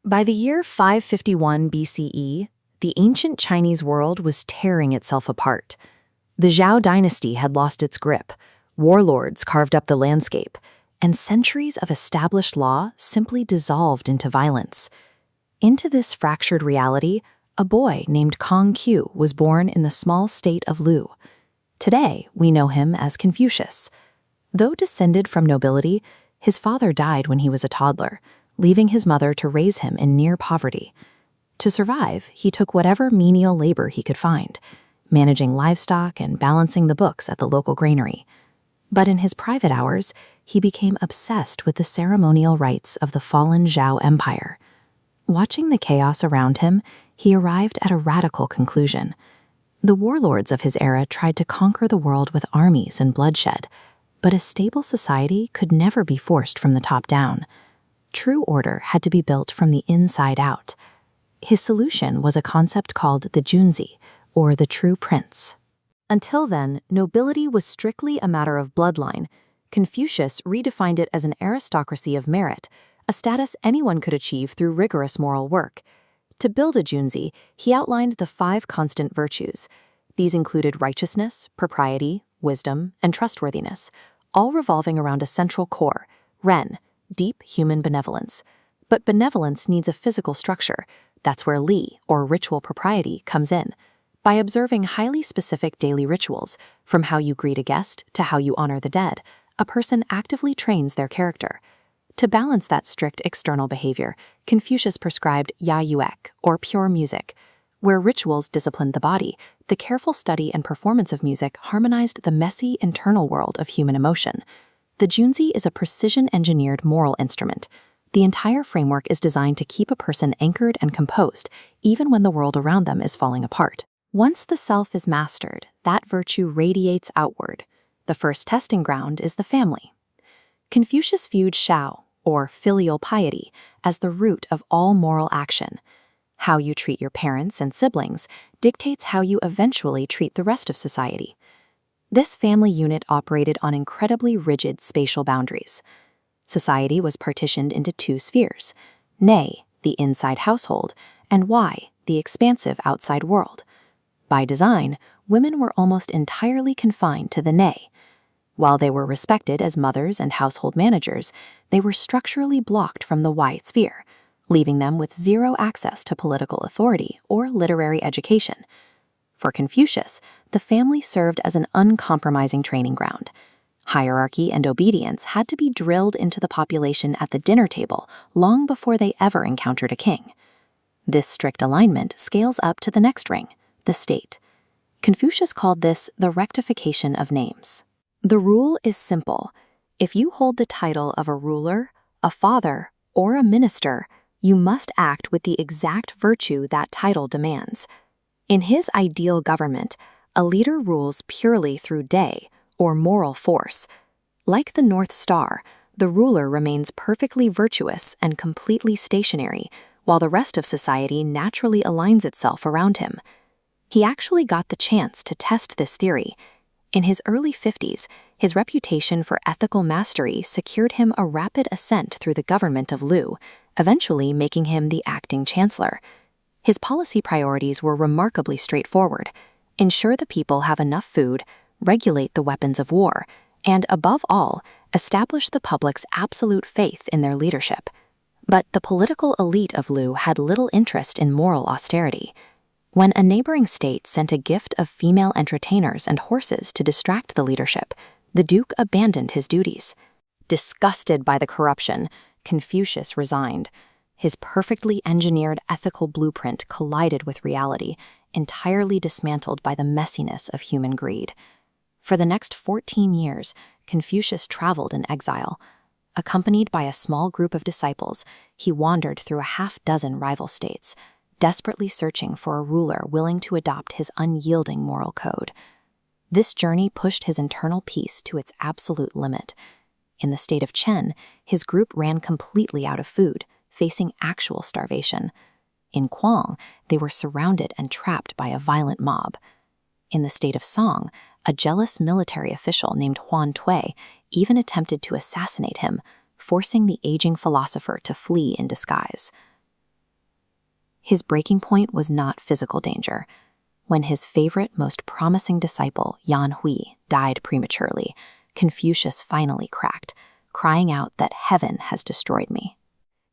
By the year 551 BCE, the ancient Chinese world was tearing itself apart. The Zhao dynasty had lost its grip, warlords carved up the landscape, and centuries of established law simply dissolved into violence. Into this fractured reality, a boy named Kong Qiu was born in the small state of Lu. Today, we know him as Confucius. Though descended from nobility, his father died when he was a toddler, leaving his mother to raise him in near poverty. To survive, he took whatever menial labor he could find, managing livestock and balancing the books at the local granary. But in his private hours, he became obsessed with the ceremonial rites of the fallen Zhao Empire. Watching the chaos around him, he arrived at a radical conclusion. The warlords of his era tried to conquer the world with armies and bloodshed, but a stable society could never be forced from the top down. True order had to be built from the inside out. His solution was a concept called the Junzi, or the true prince. Until then, nobility was strictly a matter of bloodline. Confucius redefined it as an aristocracy of merit, a status anyone could achieve through rigorous moral work. To build a Junzi, he outlined the 5 constant virtues. These included righteousness, propriety, wisdom, and trustworthiness, all revolving around a central core, Ren, deep human benevolence. But benevolence needs a physical structure. That's where Li, or ritual propriety, comes in. By observing highly specific daily rituals, from how you greet a guest to how you honor the dead, a person actively trains their character. To balance that strict external behavior, Confucius prescribed ya yuek, or pure music. Where rituals disciplined the body, the careful study and performance of music harmonized the messy internal world of human emotion. The Junzi is a precision-engineered moral instrument. The entire framework is designed to keep a person anchored and composed, even when the world around them is falling apart. Once the self is mastered, that virtue radiates outward. The first testing ground is the family. Confucius viewed shao, or filial piety, as the root of all moral action. How you treat your parents and siblings dictates how you eventually treat the rest of society. This family unit operated on incredibly rigid spatial boundaries. Society was partitioned into 2 spheres, nei, the inside household, and wai, the expansive outside world. By design, women were almost entirely confined to the nei. While they were respected as mothers and household managers, they were structurally blocked from the wai sphere, leaving them with zero access to political authority or literary education. For Confucius, the family served as an uncompromising training ground. Hierarchy and obedience had to be drilled into the population at the dinner table long before they ever encountered a king. This strict alignment scales up to the next ring, the state. Confucius called this the rectification of names. The rule is simple. If you hold the title of a ruler, a father, or a minister, you must act with the exact virtue that title demands. In his ideal government, a leader rules purely through day, or moral force. Like the North Star, the ruler remains perfectly virtuous and completely stationary, while the rest of society naturally aligns itself around him. He actually got the chance to test this theory. In his early 50s, his reputation for ethical mastery secured him a rapid ascent through the government of Lu, eventually making him the acting chancellor. His policy priorities were remarkably straightforward: ensure the people have enough food, regulate the weapons of war, and above all, establish the public's absolute faith in their leadership. But the political elite of Lu had little interest in moral austerity. When a neighboring state sent a gift of female entertainers and horses to distract the leadership, the duke abandoned his duties. Disgusted by the corruption, Confucius resigned. His perfectly engineered ethical blueprint collided with reality, entirely dismantled by the messiness of human greed. For the next 14 years, Confucius traveled in exile. Accompanied by a small group of disciples, he wandered through a half-dozen rival states, desperately searching for a ruler willing to adopt his unyielding moral code. This journey pushed his internal peace to its absolute limit. In the state of Chen, his group ran completely out of food, facing actual starvation. In Quang, they were surrounded and trapped by a violent mob. In the state of Song, a jealous military official named Huan Tui even attempted to assassinate him, forcing the aging philosopher to flee in disguise. His breaking point was not physical danger. When his favorite, most promising disciple, Yan Hui, died prematurely, Confucius finally cracked, crying out that heaven has destroyed me.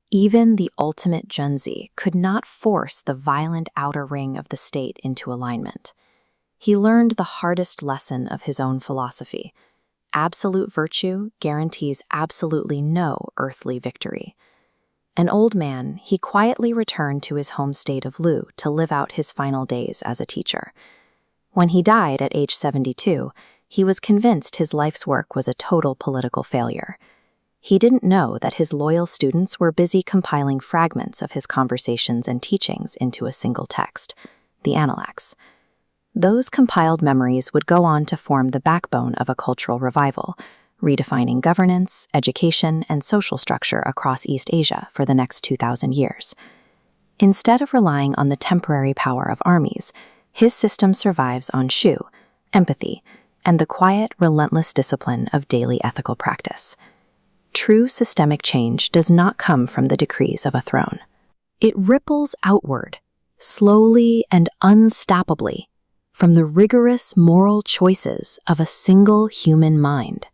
Even the ultimate Junzi could not force the violent outer ring of the state into alignment. He learned the hardest lesson of his own philosophy. Absolute virtue guarantees absolutely no earthly victory. An old man, he quietly returned to his home state of Lu to live out his final days as a teacher. When he died at age 72, he was convinced his life's work was a total political failure. He didn't know that his loyal students were busy compiling fragments of his conversations and teachings into a single text, the Analects. Those compiled memories would go on to form the backbone of a cultural revival, redefining governance, education, and social structure across East Asia for the next 2,000 years. Instead of relying on the temporary power of armies, his system survives on shu, empathy, and the quiet, relentless discipline of daily ethical practice. True systemic change does not come from the decrees of a throne. It ripples outward, slowly and unstoppably, from the rigorous moral choices of a single human mind.